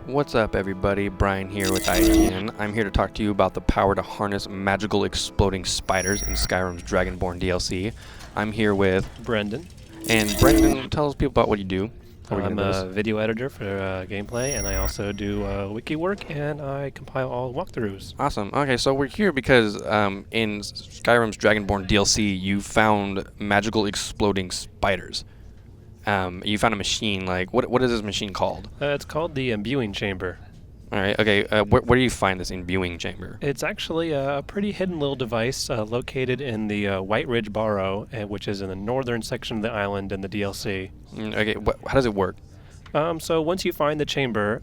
What's up, everybody? Brian here with IGN. I'm here to talk to you about the power to harness magical exploding spiders in Skyrim's Dragonborn DLC. I'm here with Brendan. And Brendan, tell us people about what you do. I'm a video editor for gameplay, and I also do wiki work, and I compile all walkthroughs. Awesome. Okay, so we're here because in Skyrim's Dragonborn DLC, you found magical exploding spiders. You found a machine. Like, what is this machine called? It's called the Imbuing Chamber. All right. Okay. Where do you find this imbuing chamber? It's actually a pretty hidden little device located in the White Ridge Barrow, which is in the northern section of the island in the DLC. Okay. How does it work? So once you find the chamber,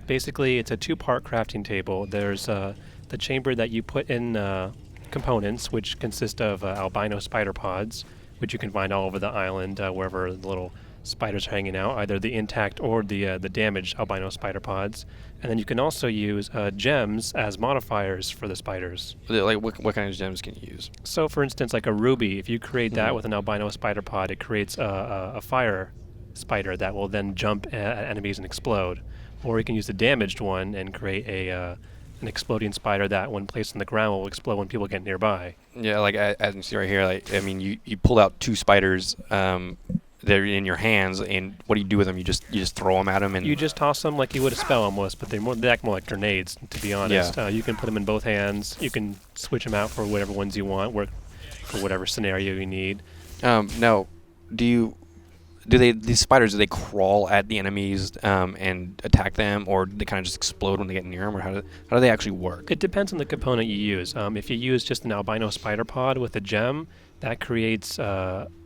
it's a two-part crafting table. There's the chamber that you put in components, which consist of albino spider pods, which you can find all over the island, wherever the little spiders are hanging out, either the intact or the damaged albino spider pods. And then you can also use gems as modifiers for the spiders. Like, what kind of gems can you use? So, for instance, like a ruby, if you create that with an albino spider pod, it creates a fire spider that will then jump at enemies and explode. Or you can use the damaged one and create an exploding spider that, when placed on the ground, will explode when people get nearby. Yeah, like as you see right here, like I mean, you pulled out two spiders. They're in your hands, and what do you do with them? You just throw them at them, and you just toss them like you would a spell almost, but they act more like grenades, to be honest. Yeah. You can put them in both hands. You can switch them out for whatever ones you want, for whatever scenario you need. Now, these spiders, do they crawl at the enemies and attack them, or do they kind of just explode when they get near them, or how do they actually work? It depends on the component you use. If you use just an albino spider pod with a gem, that creates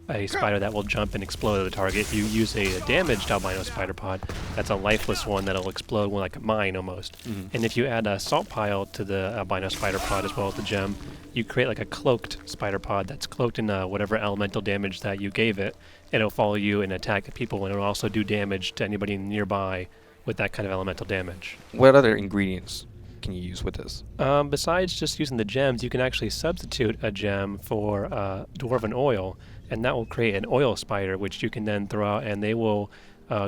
a spider that will jump and explode at the target. If you use a damaged albino spider pod, that's a lifeless one that'll explode like a mine almost. And if you add a salt pile to the albino spider pod as well as the gem, you create like a cloaked spider pod that's cloaked in whatever elemental damage that you gave it. It'll follow you and attack people, and it'll also do damage to anybody nearby with that kind of elemental damage. What other ingredients can you use with this? Besides just using the gems, you can actually substitute a gem for dwarven oil, and that will create an oil spider, which you can then throw out, and they will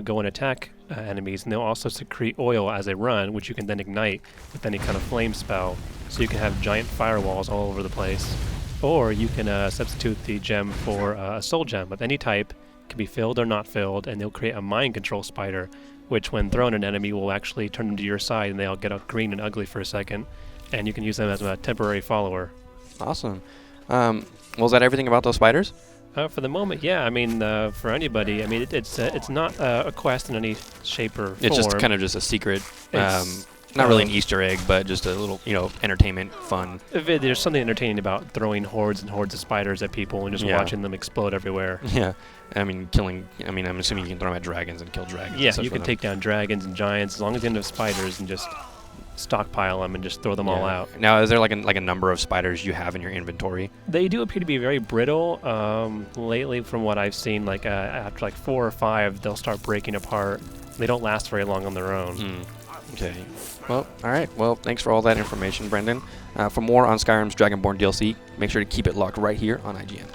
go and attack enemies, and they'll also secrete oil as they run, which you can then ignite with any kind of flame spell, so you can have giant firewalls all over the place. Or you can substitute the gem for a soul gem of any type. It can be filled or not filled, and they'll create a mind control spider, which when thrown at an enemy will actually turn them to your side, and they'll get all green and ugly for a second, and you can use them as a temporary follower. Awesome. Well, is that everything about those spiders? For the moment, yeah. I mean, for anybody, I mean, it's not a quest in any shape or form. It's just kind of just a secret. Not really an Easter egg, but just a little, entertainment, fun. There's something entertaining about throwing hordes and hordes of spiders at people and just watching them explode everywhere. Yeah. I'm assuming you can throw them at dragons and kill dragons. Yeah, you can take down dragons and giants as long as you end up spiders and just stockpile them and just throw them all out. Now, is there like a number of spiders you have in your inventory? They do appear to be very brittle. Lately, from what I've seen, after 4 or 5, they'll start breaking apart. They don't last very long on their own. Okay. Well, all right. Well, thanks for all that information, Brendan. For more on Skyrim's Dragonborn DLC, make sure to keep it locked right here on IGN.